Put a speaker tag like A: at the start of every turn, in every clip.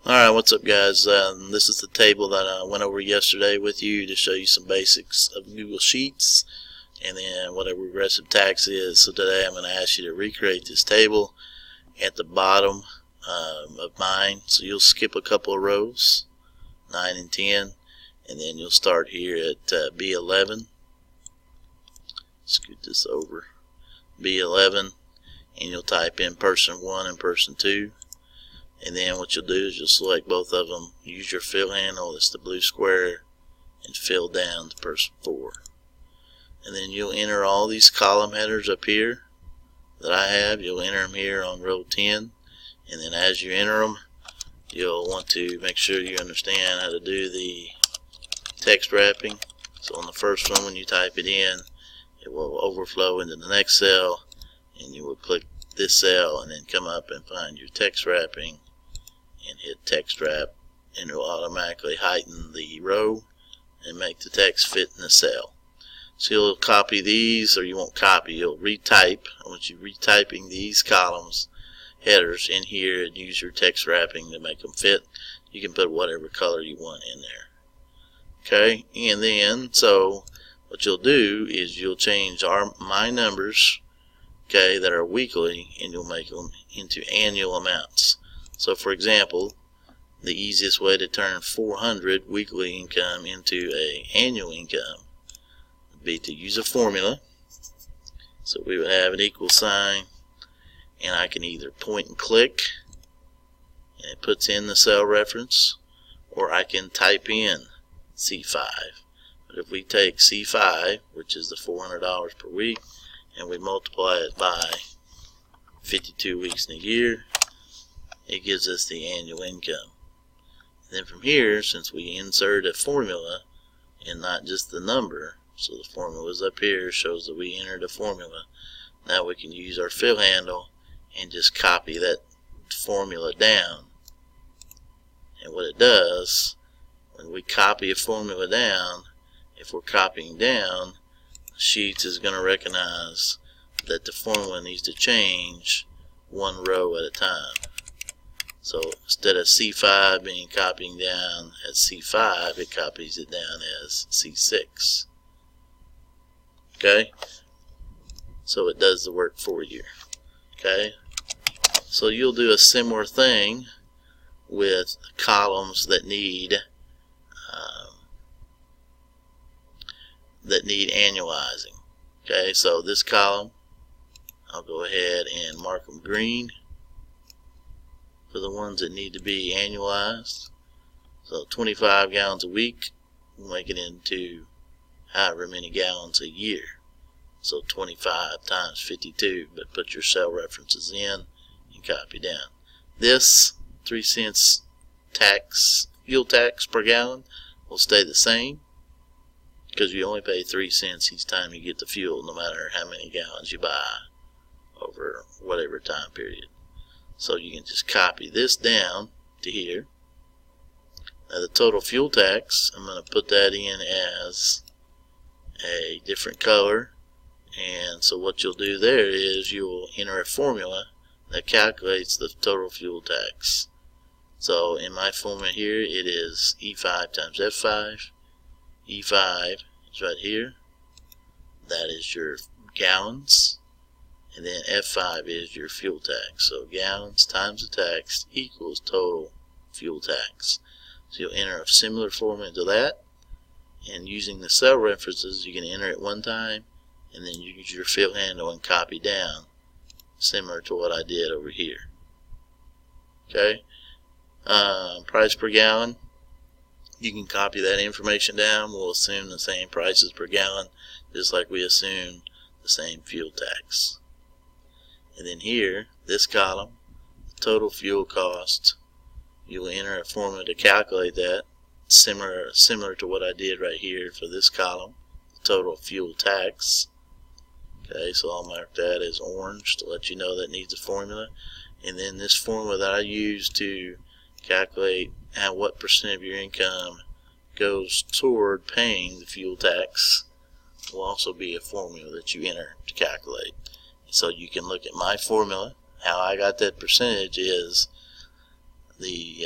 A: Alright, what's up guys? This is the table that I went over yesterday with you to show you some basics of Google Sheets and then what a regressive tax is. So today I'm going to ask you to recreate this table at the bottom of mine. So you'll skip a couple of rows, 9 and 10, and then you'll start here at B11. Scoot this over. B11, and you'll type in person 1 and person 2. And then what you'll do is you'll select both of them, use your fill handle, that's the blue square, and fill down to person 4. And then you'll enter all these column headers up here that I have. You'll enter them here on row 10. And then as you enter them, you'll want to make sure you understand how to do the text wrapping. So on the first one, when you type it in, it will overflow into the next cell, and you will click this cell and then come up and find your text wrapping and hit text wrap, and it will automatically heighten the row and make the text fit in the cell. So you'll copy these, or you won't copy, you'll retype. I want you retyping these columns headers in here and use your text wrapping to make them fit. You can put whatever color you want in there. Okay, and then so what you'll do is you'll change my numbers, okay, that are weekly, and you'll make them into annual amounts. So for example, the easiest way to turn 400 weekly income into a annual income would be to use a formula. So we would have an equal sign, and I can either point and click and it puts in the cell reference, or I can type in C5. But if we take C5, which is the $400 per week, and we multiply it by 52 weeks in a year, it gives us the annual income. And then from here, since we insert a formula and not just the number, so the formula is up here, shows that we entered a formula, now we can use our fill handle and just copy that formula down. And what it does, when we copy a formula down, if we're copying down, Sheets is going to recognize that the formula needs to change one row at a time. So instead of C5 being copying down as C5, it copies it down as C6. Okay? So it does the work for you. Okay? So you'll do a similar thing with columns that need annualizing. Okay, so this column, I'll go ahead and mark them green for the ones that need to be annualized. So 25 gallons a week, we'll make it into however many gallons a year. So 25 times 52, but put your cell references in and copy down. This 3 cents tax, fuel tax per gallon, will stay the same, because you only pay 3 cents each time you get the fuel, no matter how many gallons you buy over whatever time period. So you can just copy this down to here. Now the total fuel tax, I'm going to put that in as a different color, and so what you'll do there is you'll enter a formula that calculates the total fuel tax. So in my formula here, it is E5 times F5. E5 is right here, that is your gallons, and then F5 is your fuel tax. So gallons times the tax equals total fuel tax. So you'll enter a similar formula to that, and using the cell references, you can enter it one time and then you use your fill handle and copy down, similar to what I did over here. Okay, price per gallon, you can copy that information down. We'll assume the same prices per gallon, just like we assume the same fuel tax. And then here, this column, total fuel cost, you'll enter a formula to calculate that, similar to what I did right here for this column, total fuel tax. Okay, so I'll mark that as orange to let you know that needs a formula. And then this formula that I use to calculate what percent of your income goes toward paying the fuel tax will also be a formula that you enter to calculate. So you can look at my formula. How I got that percentage is the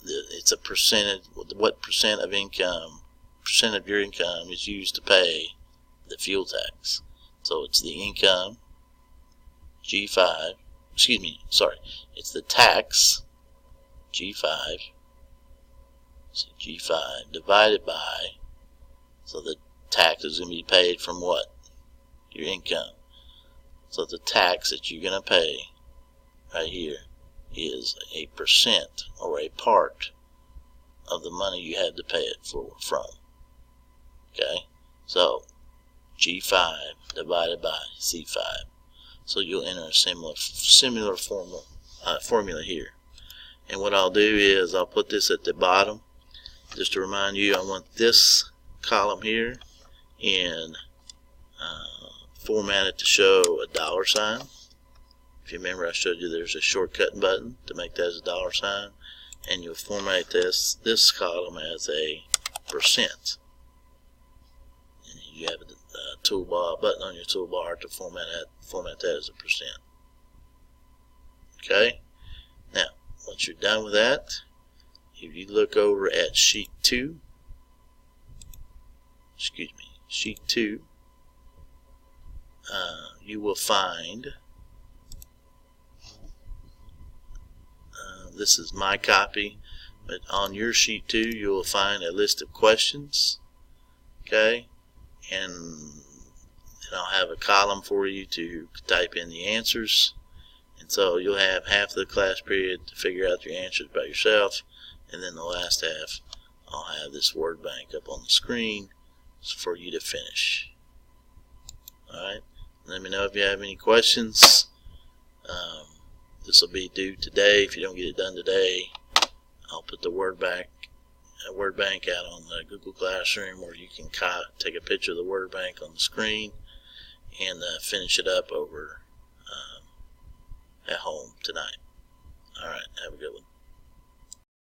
A: it's a percentage. What percent of your income is used to pay the fuel tax. So it's the income, G5, excuse me, sorry, it's the tax, G5, so G5 divided by, so the tax is going to be paid from what? Your income. So the tax that you're going to pay right here is a percent or a part of the money you had to pay it from. Okay, so G5 divided by C5. So you'll enter a similar formula here. And what I'll do is I'll put this at the bottom just to remind you I want this column here in formatted to show a dollar sign. If you remember, I showed you there's a shortcut button to make that as a dollar sign, and you'll format this column as a percent. And you have a toolbar button on your toolbar to format that as a percent. Okay. Now, once you're done with that, if you look over at sheet 2, you will find, this is my copy, but on your sheet 2 you will find a list of questions, okay, and I'll have a column for you to type in the answers, and so you'll have half the class period to figure out your answers by yourself, and then the last half I'll have this word bank up on the screen for you to finish. Alright, let me know if you have any questions. This will be due today. If you don't get it done today, I'll put the word bank out on the Google Classroom, or you can take a picture of the word bank on the screen and finish it up over at home tonight. Alright, have a good one.